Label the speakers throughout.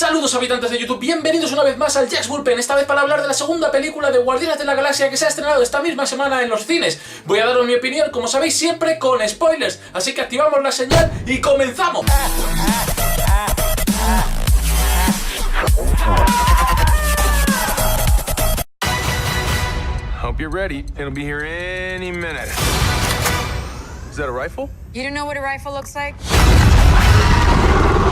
Speaker 1: Saludos habitantes de YouTube, bienvenidos una vez más al Jack's Bullpen, esta vez para hablar de la segunda película de Guardianes de la Galaxia que se ha estrenado esta misma semana en los cines. Voy a daros mi opinión, como sabéis, siempre con spoilers, así que activamos la señal y ¡comenzamos!
Speaker 2: Hope you're ready. It'll be here any minute. Is that a rifle?
Speaker 3: You don't know what a rifle looks like?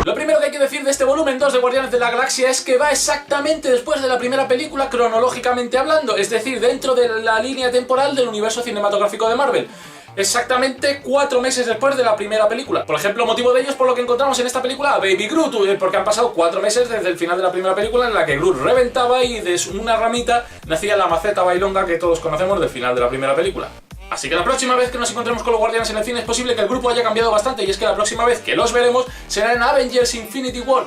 Speaker 1: Lo primero que hay que decir de este volumen 2 de Guardianes de la Galaxia es que va exactamente después de la primera película cronológicamente hablando, es decir, dentro de la línea temporal del universo cinematográfico de Marvel. Exactamente 4 meses después de la primera película. Por ejemplo, motivo de ello es por lo que encontramos en esta película a Baby Groot, porque han pasado 4 meses desde el final de la primera película en la que Groot reventaba y de una ramita nacía la maceta bailonga que todos conocemos del final de la primera película. Así que la próxima vez que nos encontremos con los Guardianes en el cine es posible que el grupo haya cambiado bastante, y es que la próxima vez que los veremos será en Avengers Infinity War,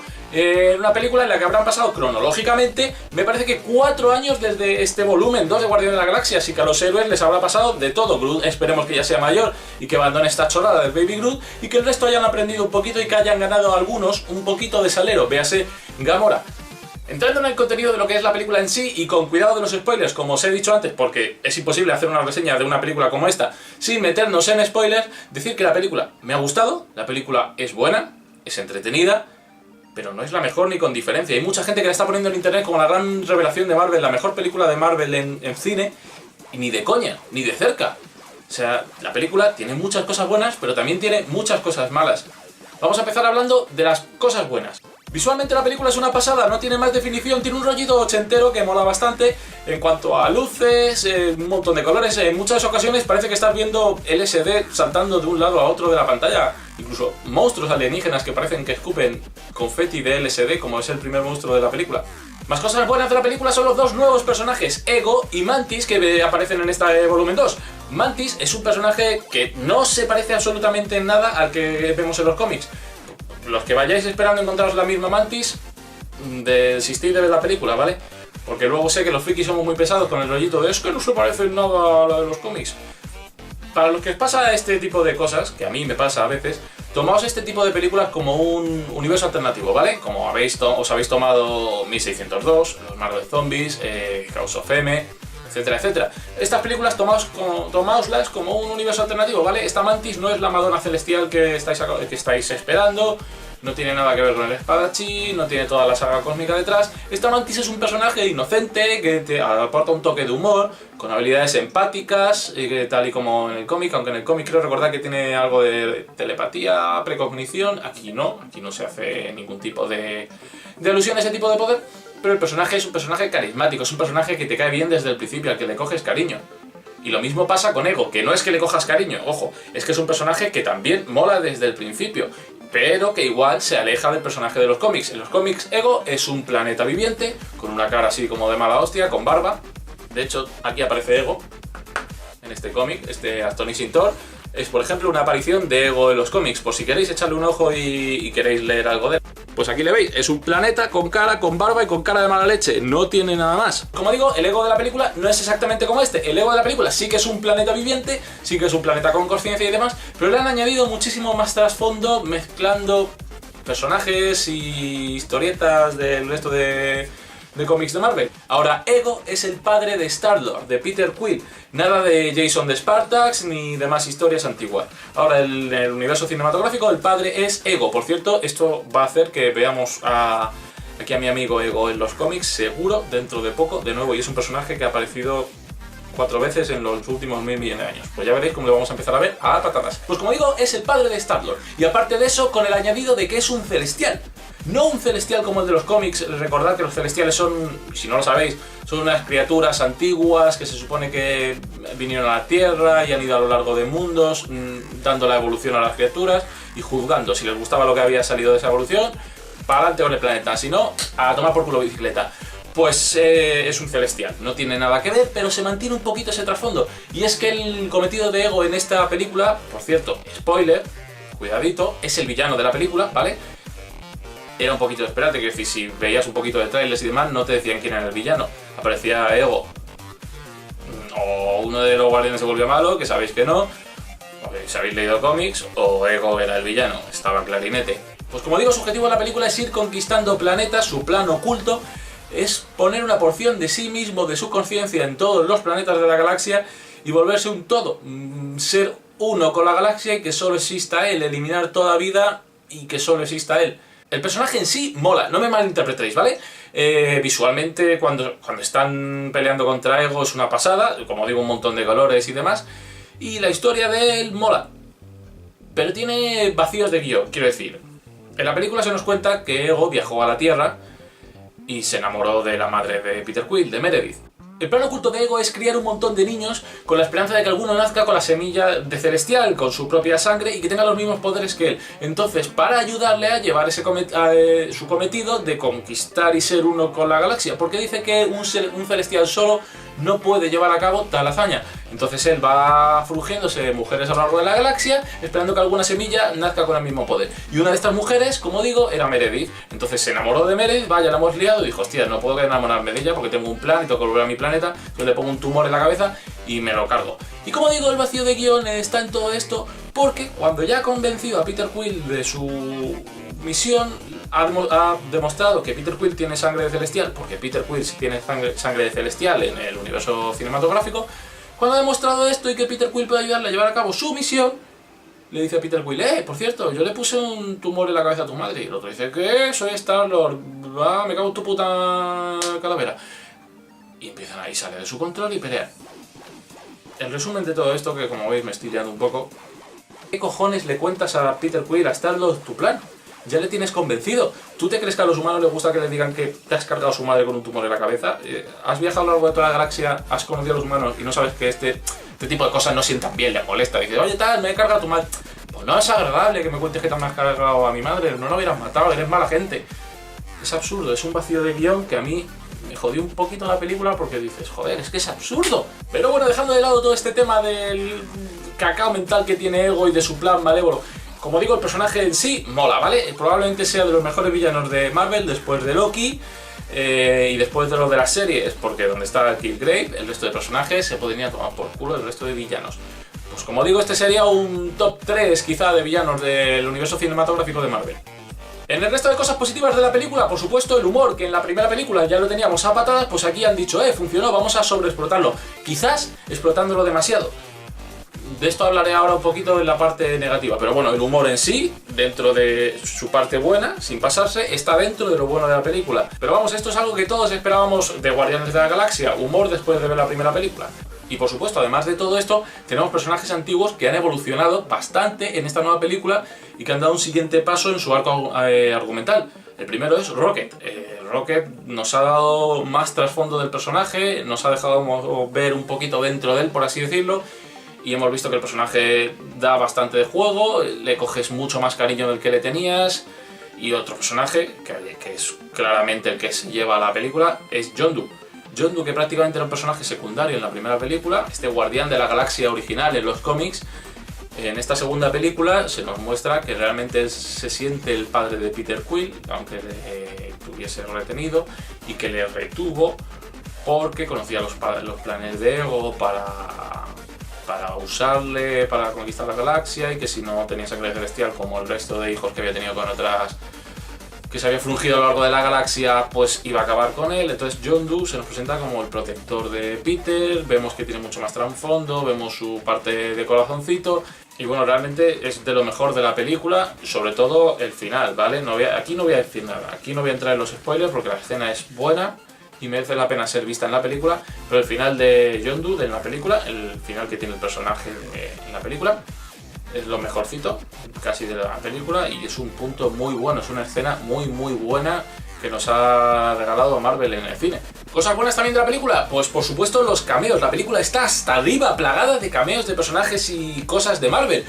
Speaker 1: una película en la que habrán pasado cronológicamente, me parece que 4 años desde este volumen 2 de Guardianes de la Galaxia, así que a los héroes les habrá pasado de todo. Groot esperemos que ya sea mayor y que abandone esta chorrada del Baby Groot, y que el resto hayan aprendido un poquito y que hayan ganado algunos un poquito de salero, véase Gamora. Entrando en el contenido de lo que es la película en sí y con cuidado de los spoilers, como os he dicho antes, porque es imposible hacer una reseña de una película como esta sin meternos en spoilers, decir que la película me ha gustado, la película es buena, es entretenida, pero no es la mejor ni con diferencia. Hay mucha gente que la está poniendo en internet como la gran revelación de Marvel, la mejor película de Marvel en cine, y ni de coña, ni de cerca. O sea, la película tiene muchas cosas buenas, pero también tiene muchas cosas malas. Vamos a empezar hablando de las cosas buenas. Visualmente la película es una pasada, no tiene más definición, tiene un rollito ochentero que mola bastante en cuanto a luces, un montón de colores. En muchas ocasiones parece que estás viendo LSD saltando de un lado a otro de la pantalla, incluso monstruos alienígenas que parecen que escupen confeti de LSD, como es el primer monstruo de la película. Más cosas buenas de la película son los dos nuevos personajes, Ego y Mantis, que aparecen en este volumen 2. Mantis es un personaje que no se parece absolutamente en nada al que vemos en los cómics. Los que vayáis esperando encontraros la misma Mantis, desistid de ver la película, ¿vale? Porque luego sé que los frikis somos muy pesados con el rollito de es que no se parece en nada a la de los cómics. Para los que os pasa este tipo de cosas, que a mí me pasa a veces, tomaos este tipo de películas como un universo alternativo, ¿vale? Como os habéis tomado 1602, Los Marvel Zombies, House of M, etcétera, etcétera. Estas películas tomaoslas como un universo alternativo, ¿vale? Esta Mantis no es la Madonna celestial que estáis esperando, no tiene nada que ver con el espadachín, no tiene toda la saga cósmica detrás. Esta Mantis es un personaje inocente que te aporta un toque de humor, con habilidades empáticas, tal y como en el cómic, aunque en el cómic creo recordar que tiene algo de telepatía, precognición. Aquí no se hace ningún tipo de alusión a ese tipo de poder. Pero el personaje es un personaje carismático, es un personaje que te cae bien desde el principio, al que le coges cariño. Y lo mismo pasa con Ego, que no es que le cojas cariño, ojo, es que es un personaje que también mola desde el principio, pero que igual se aleja del personaje de los cómics. En los cómics Ego es un planeta viviente, con una cara así como de mala hostia, con barba. De hecho, aquí aparece Ego, en este cómic, este Astoni Sintor. Es, por ejemplo, una aparición de Ego en los cómics, por si queréis echarle un ojo y queréis leer algo de él. Pues aquí le veis, es un planeta con cara, con barba y con cara de mala leche, no tiene nada más. Como digo, el Ego de la película no es exactamente como este. El Ego de la película sí que es un planeta viviente, sí que es un planeta con conciencia y demás, pero le han añadido muchísimo más trasfondo, mezclando personajes y historietas del resto de cómics de Marvel. Ahora, Ego es el padre de Star-Lord, de Peter Quill. Nada de Jason de Spartax ni demás historias antiguas. Ahora, en el universo cinematográfico, el padre es Ego. Por cierto, esto va a hacer que veamos aquí a mi amigo Ego en los cómics, seguro, dentro de poco, de nuevo. Y es un personaje que ha aparecido 4 veces en los últimos 1000 millones de años. Pues ya veréis cómo lo vamos a empezar a ver a patadas. Pues como digo, es el padre de Star-Lord. Y aparte de eso, con el añadido de que es un celestial. No un celestial como el de los cómics. Recordad que los celestiales son, si no lo sabéis, son unas criaturas antiguas que se supone que vinieron a la Tierra y han ido a lo largo de mundos, dando la evolución a las criaturas y juzgando. Si les gustaba lo que había salido de esa evolución, para adelante con el planeta. Si no, a tomar por culo bicicleta. Pues es un celestial, no tiene nada que ver, pero se mantiene un poquito ese trasfondo. Y es que el cometido de Ego en esta película, por cierto, spoiler, cuidadito, es el villano de la película, ¿vale? Era un poquito de esperarte, que decir, si veías un poquito de trailers y demás, no te decían quién era el villano. Aparecía Ego, o uno de los guardianes se volvió malo, que sabéis que no, si habéis leído cómics, o Ego era el villano, estaba en clarinete. Pues como digo, su objetivo en la película es ir conquistando planetas, su plan oculto es poner una porción de sí mismo, de su conciencia en todos los planetas de la galaxia y volverse un todo, ser uno con la galaxia y que solo exista él, eliminar toda vida y que solo exista él. El personaje en sí mola, no me malinterpretéis, ¿vale? Visualmente, cuando están peleando contra Ego es una pasada, como digo, un montón de colores y demás, y la historia de él mola, pero tiene vacíos de guión, quiero decir. En la película se nos cuenta que Ego viajó a la Tierra y se enamoró de la madre de Peter Quill, de Meredith. El plan oculto de Ego es criar un montón de niños con la esperanza de que alguno nazca con la semilla de Celestial, con su propia sangre y que tenga los mismos poderes que él. Entonces, para ayudarle a llevar su cometido de conquistar y ser uno con la galaxia, porque dice que un Celestial solo no puede llevar a cabo tal hazaña. Entonces él va frugiéndose de mujeres a lo largo de la galaxia, esperando que alguna semilla nazca con el mismo poder. Y una de estas mujeres, como digo, era Meredith. Entonces se enamoró de Meredith, vaya, la hemos liado, y dijo, hostia, no puedo enamorarme de ella porque tengo un plan y tengo que volver a mi planeta, yo le pongo un tumor en la cabeza y me lo cargo. Y como digo, el vacío de guión está en todo esto, porque cuando ya ha convencido a Peter Quill de su misión, ha demostrado que Peter Quill tiene sangre de Celestial, porque Peter Quill sí tiene sangre de Celestial en el universo cinematográfico. Cuando ha demostrado esto y que Peter Quill puede ayudarle a llevar a cabo su misión, le dice a Peter Quill, por cierto, yo le puse un tumor en la cabeza a tu madre. Y el otro dice, ¿qué? Soy Star-Lord, me cago en tu puta calavera. Y empiezan ahí, sale de su control y pelean. El resumen de todo esto, que como veis me estoy liando un poco, ¿qué cojones le cuentas a Peter Quill, a Star-Lord, tu plan? Ya le tienes convencido. ¿Tú te crees que a los humanos les gusta que le digan que te has cargado a su madre con un tumor en la cabeza? ¿Has viajado a lo largo de toda la galaxia, has conocido a los humanos y no sabes que este tipo de cosas no sientan bien, le molesta? Dices, oye tal, me he cargado a tu madre. Pues no es agradable que me cuentes que te has cargado a mi madre, no lo hubieras matado, eres mala gente. Es absurdo, es un vacío de guión que a mí me jodió un poquito la película porque dices, joder, es que es absurdo. Pero bueno, dejando de lado todo este tema del cacao mental que tiene Ego y de su plan malévolo, como digo, el personaje en sí mola, ¿vale? Probablemente sea de los mejores villanos de Marvel después de Loki y después de los de las series, porque donde está Killgrave, el resto de personajes se podrían tomar por culo el resto de villanos. Pues como digo, este sería un top 3 quizá de villanos del universo cinematográfico de Marvel. En el resto de cosas positivas de la película, por supuesto, el humor, que en la primera película ya lo teníamos a patadas, pues aquí han dicho, funcionó, vamos a sobreexplotarlo. Quizás explotándolo demasiado. De esto hablaré ahora un poquito en la parte negativa, pero bueno, el humor en sí, dentro de su parte buena, sin pasarse, está dentro de lo bueno de la película. Pero vamos, esto es algo que todos esperábamos de Guardianes de la Galaxia, humor después de ver la primera película. Y por supuesto, además de todo esto, tenemos personajes antiguos que han evolucionado bastante en esta nueva película y que han dado un siguiente paso en su arco argumental. El primero es Rocket. Rocket nos ha dado más trasfondo del personaje, nos ha dejado ver un poquito dentro de él, por así decirlo, y hemos visto que el personaje da bastante de juego, le coges mucho más cariño del que le tenías. Y otro personaje, que es claramente el que se lleva a la película, es Yondu. Yondu, que prácticamente era un personaje secundario en la primera película, este guardián de la galaxia original en los cómics. En esta segunda película se nos muestra que realmente se siente el padre de Peter Quill, aunque le tuviese retenido, y que le retuvo porque conocía los planes de Ego para usarle para conquistar la galaxia, y que si no tenía sangre celestial como el resto de hijos que había tenido con otras que se había fungido a lo largo de la galaxia, pues iba a acabar con él. Entonces Yondu se nos presenta como el protector de Peter, vemos que tiene mucho más trasfondo, vemos su parte de corazoncito, y bueno, realmente es de lo mejor de la película, sobre todo el final, ¿vale? Aquí no voy a decir nada, aquí no voy a entrar en los spoilers porque la escena es buena y merece la pena ser vista en la película, pero el final de Yondu en la película, el final que tiene el personaje en la película, es lo mejorcito casi de la película y es un punto muy bueno, es una escena muy buena que nos ha regalado Marvel en el cine. ¿Cosas buenas también de la película? Pues por supuesto los cameos, la película está hasta arriba plagada de cameos de personajes y cosas de Marvel.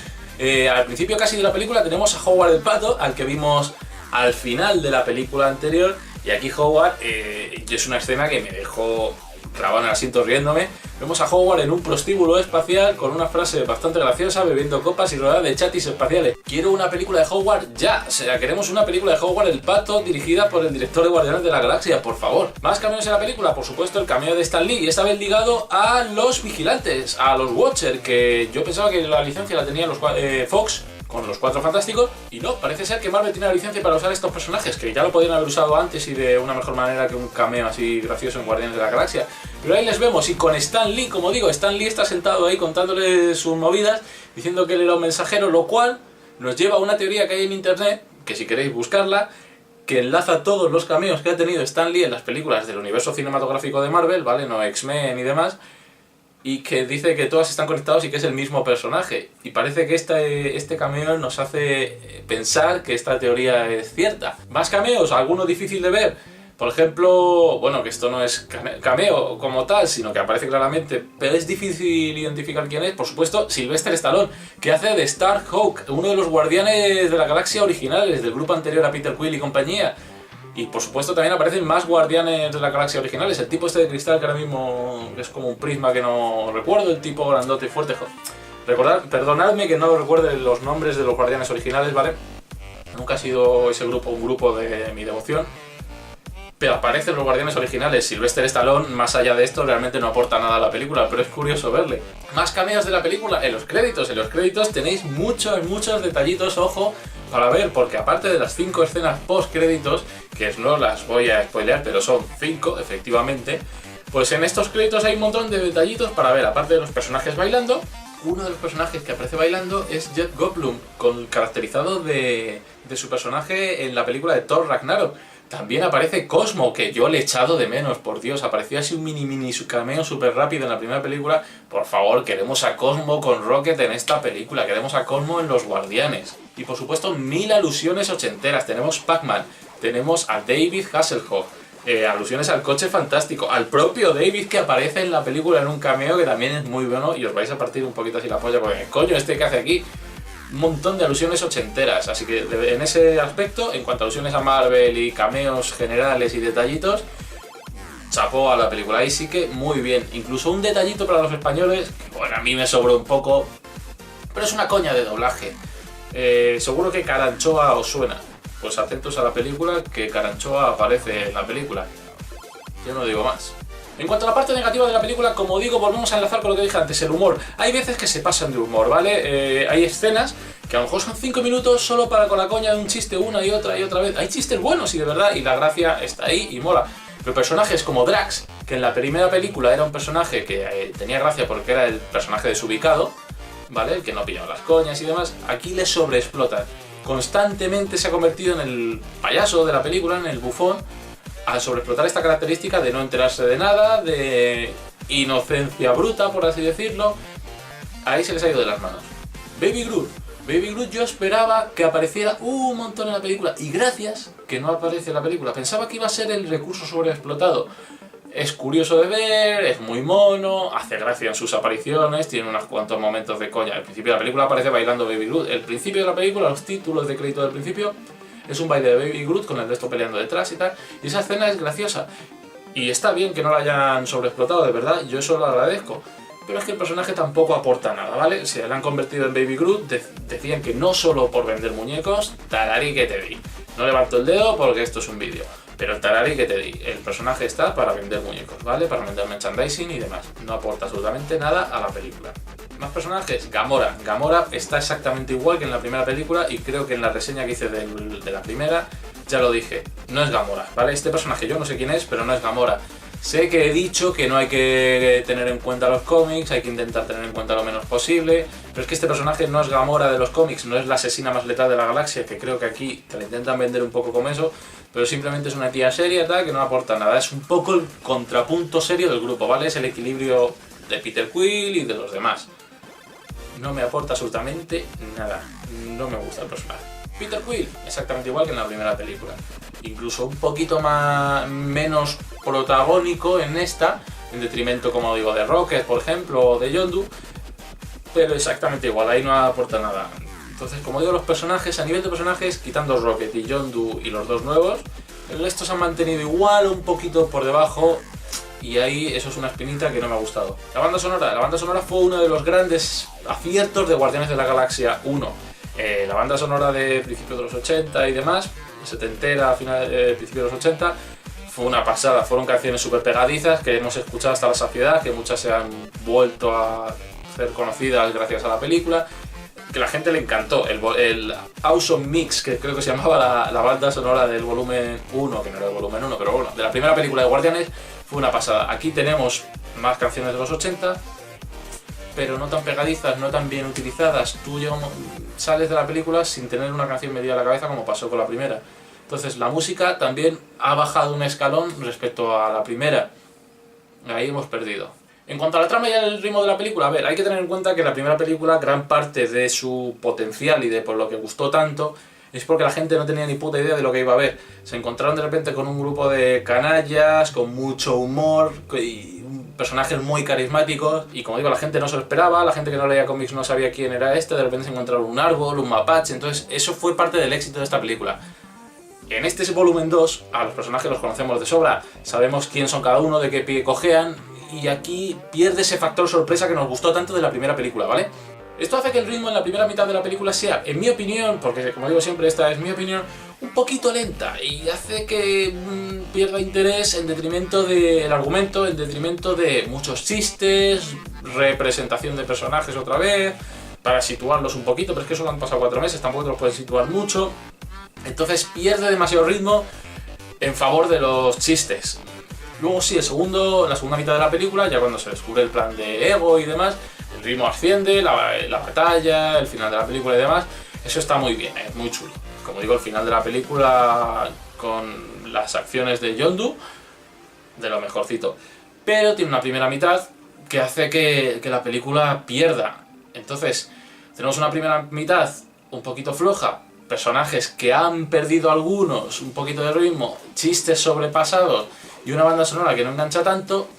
Speaker 1: Al principio casi de la película tenemos a Howard el Pato, al que vimos al final de la película anterior, y aquí Howard, es una escena que me dejó clavado en el asiento riéndome. Vemos a Howard en un prostíbulo espacial con una frase bastante graciosa, bebiendo copas y rodeado de chatis espaciales. Quiero una película de Howard ya, o sea, queremos una película de Howard el Pato dirigida por el director de Guardianes de la Galaxia, por favor. Más cameos en la película, por supuesto el cameo de Stan Lee, y esta vez ligado a los vigilantes, a los Watcher, que yo pensaba que la licencia la tenían los Fox con los Cuatro Fantásticos, y no, parece ser que Marvel tiene la licencia para usar estos personajes, que ya lo podrían haber usado antes y de una mejor manera que un cameo así gracioso en Guardianes de la Galaxia. Pero ahí les vemos, y con Stan Lee, como digo, Stan Lee está sentado ahí contándole sus movidas, diciendo que él era un mensajero, lo cual nos lleva a una teoría que hay en internet, que si queréis buscarla, que enlaza todos los cameos que ha tenido Stan Lee en las películas del universo cinematográfico de Marvel, ¿vale? No X-Men y demás, y que dice que todas están conectadas y que es el mismo personaje. Y parece que este cameo nos hace pensar que esta teoría es cierta. Más cameos, alguno difícil de ver. Por ejemplo, bueno, que esto no es cameo como tal, sino que aparece claramente, pero es difícil identificar quién es. Por supuesto, Sylvester Stallone, que hace de Starhawk, uno de los Guardianes de la Galaxia originales, del grupo anterior a Peter Quill y compañía. Y por supuesto también aparecen más Guardianes de la Galaxia originales. El tipo este de cristal que ahora mismo es como un prisma que no recuerdo, el tipo grandote y fuerte. Perdonadme que no recuerde los nombres de los Guardianes originales, ¿vale? Nunca ha sido ese grupo un grupo de mi devoción. Pero aparecen los Guardianes originales. Sylvester Stallone, más allá de esto, realmente no aporta nada a la película, pero es curioso verle. Más cameos de la película en los créditos. En los créditos tenéis muchos detallitos, ojo, para ver, porque aparte de las 5 escenas post-créditos, que no las voy a spoilear, pero son 5, efectivamente, pues en estos créditos hay un montón de detallitos para ver, aparte de los personajes bailando. Uno de los personajes que aparece bailando es Jeff Goldblum, caracterizado de su personaje en la película de Thor Ragnarok. También aparece Cosmo, que yo le he echado de menos, por Dios, aparecía así un mini cameo súper rápido en la primera película. Por favor, queremos a Cosmo con Rocket en esta película, queremos a Cosmo en Los Guardianes. Y por supuesto, 1000 alusiones ochenteras, tenemos Pac-Man, tenemos a David Hasselhoff, alusiones al coche fantástico, al propio David que aparece en la película en un cameo que también es muy bueno y os vais a partir un poquito así la polla porque coño, ¿este qué hace aquí? Un montón de alusiones ochenteras, así que en ese aspecto, en cuanto a alusiones a Marvel y cameos generales y detallitos, chapó a la película, ahí sí que muy bien. Incluso un detallito para los españoles, que bueno, a mí me sobró un poco, pero es una coña de doblaje. Seguro que Caranchoa os suena, pues atentos a la película, que Caranchoa aparece en la película. Yo no digo más. En cuanto a la parte negativa de la película, como digo, volvemos a enlazar con lo que dije antes, el humor. Hay veces que se pasan de humor, ¿vale? Hay escenas que a lo mejor son 5 minutos solo para con la coña de un chiste una y otra vez. Hay chistes buenos y de verdad, y la gracia está ahí y mola. Pero personajes como Drax, que en la primera película era un personaje que tenía gracia porque era el personaje desubicado, ¿vale? El que no pillaba las coñas y demás, aquí le sobreexplotan. Constantemente se ha convertido en el payaso de la película, en el bufón, al sobreexplotar esta característica de no enterarse de nada, de inocencia bruta, por así decirlo. Ahí se les ha ido de las manos. Baby Groot yo esperaba que apareciera un montón en la película, y gracias que no aparece en la película. Pensaba que iba a ser el recurso sobreexplotado. Es curioso de ver, es muy mono, hace gracia en sus apariciones, tiene unos cuantos momentos de coña. Al principio de la película aparece bailando Baby Groot. El principio de la película, los títulos de crédito del principio, es un baile de Baby Groot con el resto peleando detrás y tal. Y esa escena es graciosa. Y está bien que no la hayan sobreexplotado, de verdad, yo eso lo agradezco. Pero es que el personaje tampoco aporta nada, ¿vale? Se le han convertido en Baby Groot, decían que no solo por vender muñecos, tarari que te di. No levanto el dedo porque esto es un vídeo. Pero el tarari que te di, el personaje está para vender muñecos, ¿vale? Para vender merchandising y demás. No aporta absolutamente nada a la película. Más personajes, Gamora. Gamora está exactamente igual que en la primera película y creo que en la reseña que hice de la primera ya lo dije. No es Gamora, ¿vale? Este personaje yo no sé quién es, pero no es Gamora. Sé que he dicho que no hay que tener en cuenta los cómics, hay que intentar tener en cuenta lo menos posible, pero es que este personaje no es Gamora de los cómics, no es la asesina más letal de la galaxia, que creo que aquí te la intentan vender un poco como eso, pero simplemente es una tía seria tal, que no aporta nada. Es un poco el contrapunto serio del grupo, ¿vale? Es el equilibrio de Peter Quill y de los demás. No me aporta absolutamente nada, no me gusta el personaje. Peter Quill, exactamente igual que en la primera película. Incluso un poquito menos protagónico en esta, en detrimento, como digo, de Rocket, por ejemplo, o de Yondu, pero exactamente igual, ahí no aporta nada. Entonces, como digo, los personajes, a nivel de personajes, quitando Rocket y Yondu y los dos nuevos, el resto se han mantenido igual, un poquito por debajo, y ahí eso es una espinita que no me ha gustado. La banda sonora fue uno de los grandes aciertos de Guardianes de la Galaxia 1. La banda sonora de principios de los 80 y demás, setentera, principios de los 80, fue una pasada. Fueron canciones súper pegadizas que hemos escuchado hasta la saciedad, que muchas se han vuelto a ser conocidas gracias a la película. que la gente le encantó. El Awesome Mix, que creo que se llamaba la banda sonora del volumen 1, que no era el volumen 1, pero bueno, de la primera película de Guardianes, fue una pasada. Aquí tenemos más canciones de los 80, pero no tan pegadizas, no tan bien utilizadas. Tú sales de la película sin tener una canción metida a la cabeza como pasó con la primera. Entonces la música también ha bajado un escalón respecto a la primera. Ahí hemos perdido. En cuanto a la trama y el ritmo de la película, a ver, hay que tener en cuenta que la primera película, gran parte de su potencial y de por lo que gustó tanto, es porque la gente no tenía ni puta idea de lo que iba a ver. Se encontraron de repente con un grupo de canallas, con mucho humor, y personajes muy carismáticos, y como digo, la gente no se lo esperaba, la gente que no leía cómics no sabía quién era este, de repente se encontraron un árbol, un mapache, entonces eso fue parte del éxito de esta película. En este volumen 2, a los personajes los conocemos de sobra, sabemos quién son cada uno, de qué pie cojean, y aquí pierde ese factor sorpresa que nos gustó tanto de la primera película, ¿vale? Esto hace que el ritmo en la primera mitad de la película sea, en mi opinión, porque como digo siempre esta es mi opinión, un poquito lenta, y hace que pierda interés en detrimento del argumento, en detrimento de muchos chistes, representación de personajes otra vez, para situarlos un poquito, pero es que solo han pasado 4 meses, tampoco te los puedes situar mucho, entonces pierde demasiado ritmo en favor de los chistes. Luego sí, la segunda mitad de la película, ya cuando se descubre el plan de Ego y demás, el ritmo asciende, la batalla, el final de la película y demás, eso está muy bien, es muy chulo. Como digo, el final de la película con las acciones de Yondu, de lo mejorcito. Pero tiene una primera mitad que hace que la película pierda. Entonces, tenemos una primera mitad un poquito floja, personajes que han perdido algunos, un poquito de ritmo, chistes sobrepasados y una banda sonora que no engancha tanto,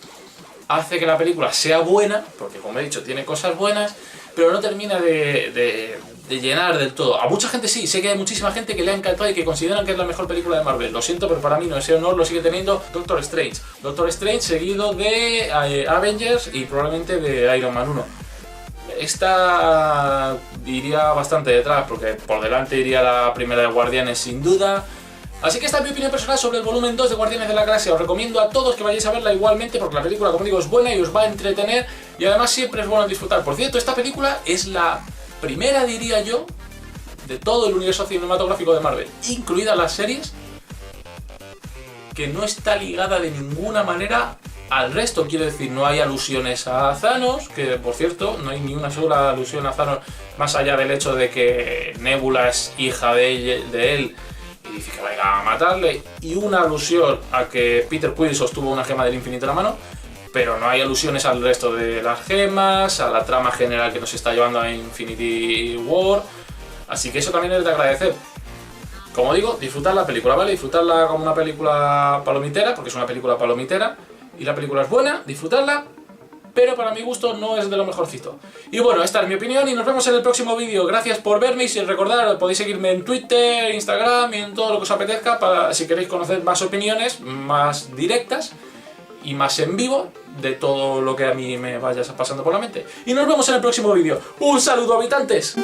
Speaker 1: hace que la película sea buena, porque como he dicho tiene cosas buenas, pero no termina de llenar del todo. A mucha gente sí, sé que hay muchísima gente que le ha encantado y que consideran que es la mejor película de Marvel. Lo siento, pero para mí no, ese honor lo sigue teniendo Doctor Strange. Doctor Strange seguido de Avengers y probablemente de Iron Man 1. Esta iría bastante detrás, porque por delante iría la primera de Guardianes sin duda. Así que esta es mi opinión personal sobre el volumen 2 de Guardianes de la Galaxia. Os recomiendo a todos que vayáis a verla igualmente, porque la película, como digo, es buena y os va a entretener, y además siempre es bueno disfrutar. Por cierto, esta película es la primera, diría yo, de todo el universo cinematográfico de Marvel, incluidas las series, que no está ligada de ninguna manera al resto. Quiero decir, no hay alusiones a Thanos, que por cierto, no hay ni una sola alusión a Thanos, más allá del hecho de que Nebula es hija de él y dice que vaya a matarle, y una alusión a que Peter Quill sostuvo una gema del infinito en la mano, pero no hay alusiones al resto de las gemas, a la trama general que nos está llevando a Infinity War, así que eso también es de agradecer. Como digo, disfrutar la película, ¿vale? Disfrutarla como una película palomitera, porque es una película palomitera, y la película es buena, disfrutarla, pero para mi gusto no es de lo mejorcito. Y bueno, esta es mi opinión y nos vemos en el próximo vídeo. Gracias por verme y si recordad, podéis seguirme en Twitter, Instagram y en todo lo que os apetezca, para si queréis conocer más opiniones, más directas y más en vivo de todo lo que a mí me vaya pasando por la mente. Y nos vemos en el próximo vídeo. ¡Un saludo, habitantes!